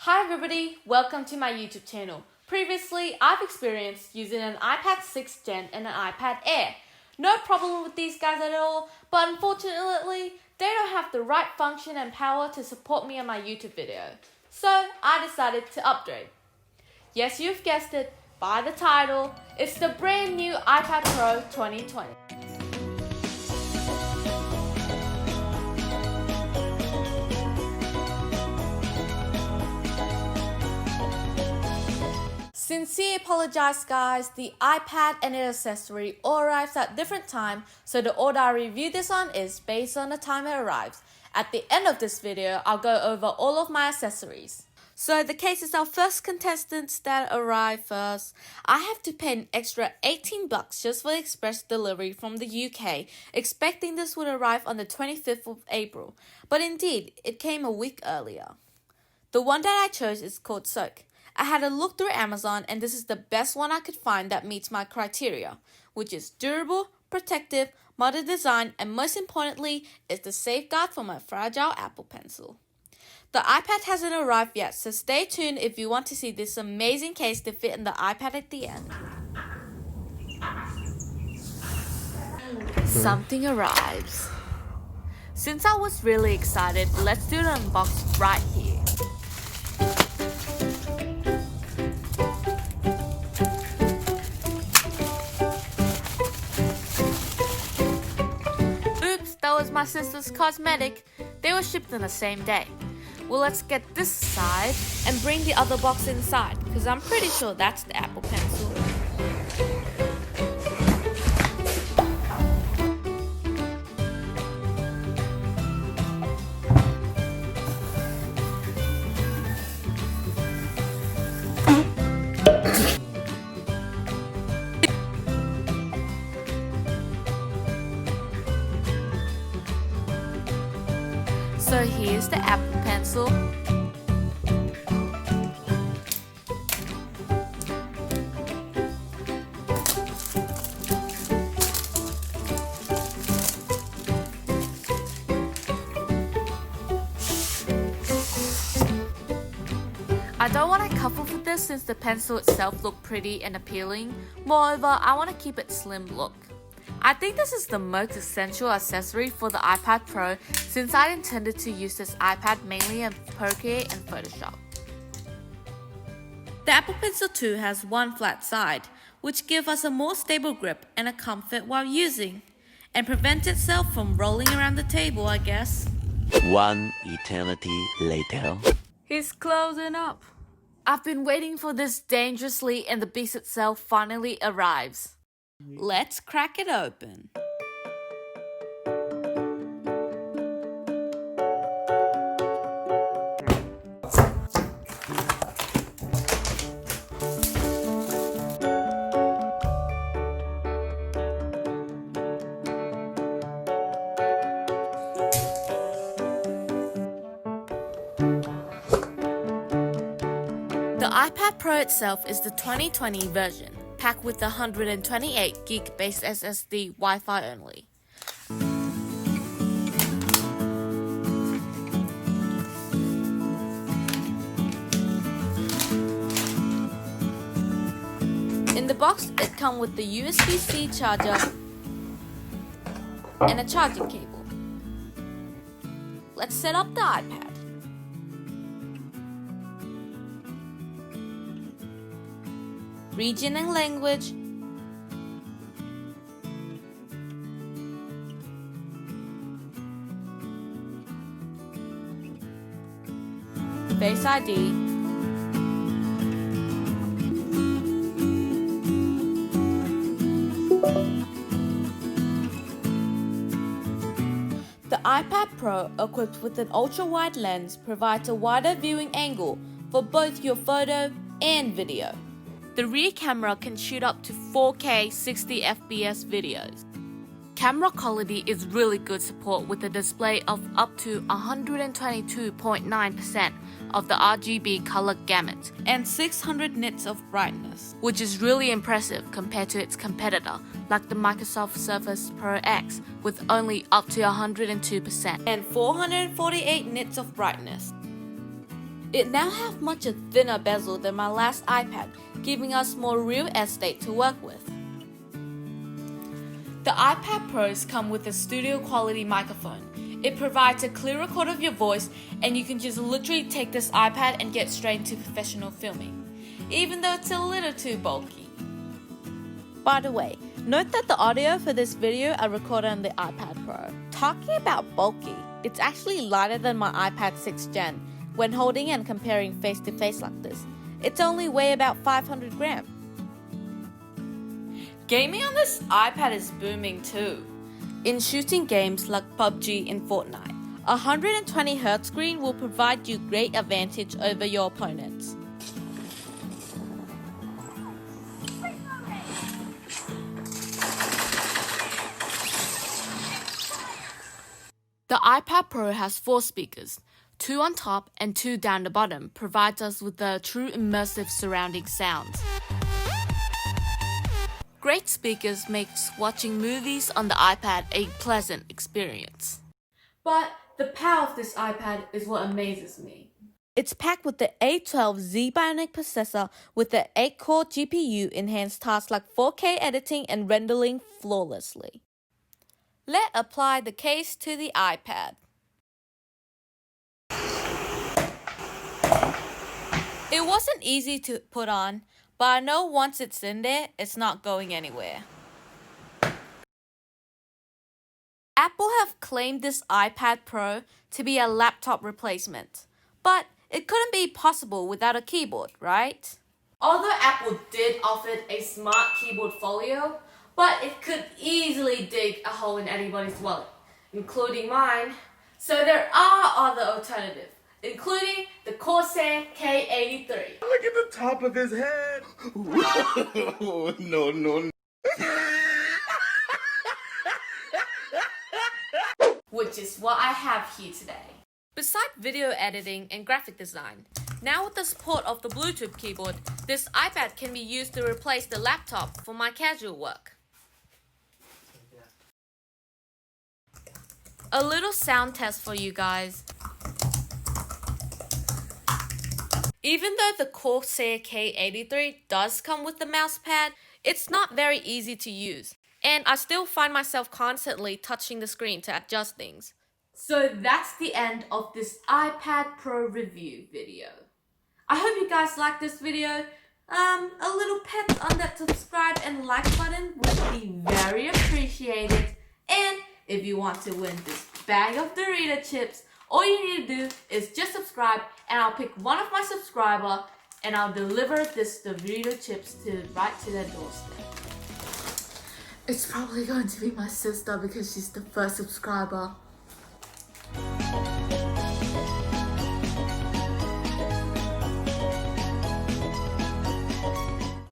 Hi everybody, welcome to my YouTube channel. Previously, I've experienced using an iPad 6th Gen and an iPad Air. No problem with these guys at all, but unfortunately, they don't have the right function and power to support me on my YouTube video. So, I decided to upgrade. Yes, you've guessed it, by the title, it's the brand new iPad Pro 2020. Sincere apologize guys, the iPad and its accessory all arrives at different time, so the order I review this on is based on the time it arrives. At the end of this video, I'll go over all of my accessories. So the case is our first contestants that arrive first. I have to pay an extra $18 just for the express delivery from the UK, expecting this would arrive on the 25th of April. But indeed, it came a week earlier. The one that I chose is called Soak. I had a look through Amazon and this is the best one I could find that meets my criteria, which is durable, protective, modern design, and most importantly, is the safeguard for my fragile Apple Pencil. The iPad hasn't arrived yet, so stay tuned if you want to see this amazing case to fit in the iPad at the end. Something arrives. Since I was really excited, let's do the unbox right here. That was my sister's cosmetic. They were shipped on the same day. Well, let's get this aside and bring the other box inside, because I'm pretty sure that's the Apple Pencil. So here's the Apple Pencil. I don't want to cover with this since the pencil itself looked pretty and appealing. Moreover, I want to keep it slim look. I think this is the most essential accessory for the iPad Pro since I intended to use this iPad mainly in Procreate and Photoshop. The Apple Pencil 2 has one flat side, which gives us a more stable grip and a comfort while using, and prevents itself from rolling around the table, I guess. One eternity later. He's closing up. I've been waiting for this dangerously and the beast itself finally arrives. Let's crack it open. The iPad Pro itself is the 2020 version, packed with the 128 gig based SSD Wi-Fi only. In the box, it comes with the USB-C charger and a charging cable. Let's set up the iPad. Region and language, Face ID, the iPad Pro, equipped with an ultra-wide lens, provides a wider viewing angle for both your photo and video. The rear camera can shoot up to 4K 60 FPS videos. Camera quality is really good support with a display of up to 122.9% of the RGB color gamut and 600 nits of brightness, which is really impressive compared to its competitor like the Microsoft Surface Pro X with only up to 102% and 448 nits of brightness. It now has much a thinner bezel than my last iPad, giving us more real estate to work with. The iPad Pros come with a studio quality microphone. It provides a clear record of your voice, and you can just literally take this iPad and get straight into professional filming, even though it's a little too bulky. By the way, note that the audio for this video are recorded on the iPad Pro. Talking about bulky, it's actually lighter than my iPad 6th Gen when holding and comparing face to face like this. It's only weigh about 500 grams. Gaming on this iPad is booming too. In shooting games like PUBG and Fortnite, a 120Hz screen will provide you great advantage over your opponents. The iPad Pro has 4 speakers, 2 on top and 2 down the bottom, provides us with a true immersive surrounding sounds. Great speakers makes watching movies on the iPad a pleasant experience. But the power of this iPad is what amazes me. It's packed with the A12Z Bionic processor with the 8-core GPU enhanced tasks like 4K editing and rendering flawlessly. Let's apply the case to the iPad. It wasn't easy to put on, but I know once it's in there, it's not going anywhere. Apple have claimed this iPad Pro to be a laptop replacement, but it couldn't be possible without a keyboard, right? Although Apple did offer a smart keyboard folio, but it could easily dig a hole in anybody's wallet, including mine. So there are other alternatives, including the Corsair K83. Look at the top of his head. No. Which is what I have here today. Besides video editing and graphic design, now with the support of the Bluetooth keyboard, this iPad can be used to replace the laptop for my casual work. A little sound test for you guys. Even though the Corsair K83 does come with the mouse pad, it's not very easy to use, and I still find myself constantly touching the screen to adjust things. So that's the end of this iPad Pro review video. I hope you guys liked this video. A little pat on that subscribe and like button would be very appreciated. And if you want to win this bag of Dorito chips, all you need to do is just subscribe, and I'll pick one of my subscribers and I'll deliver this Dorito chips right to their doorstep. It's probably going to be my sister because she's the first subscriber.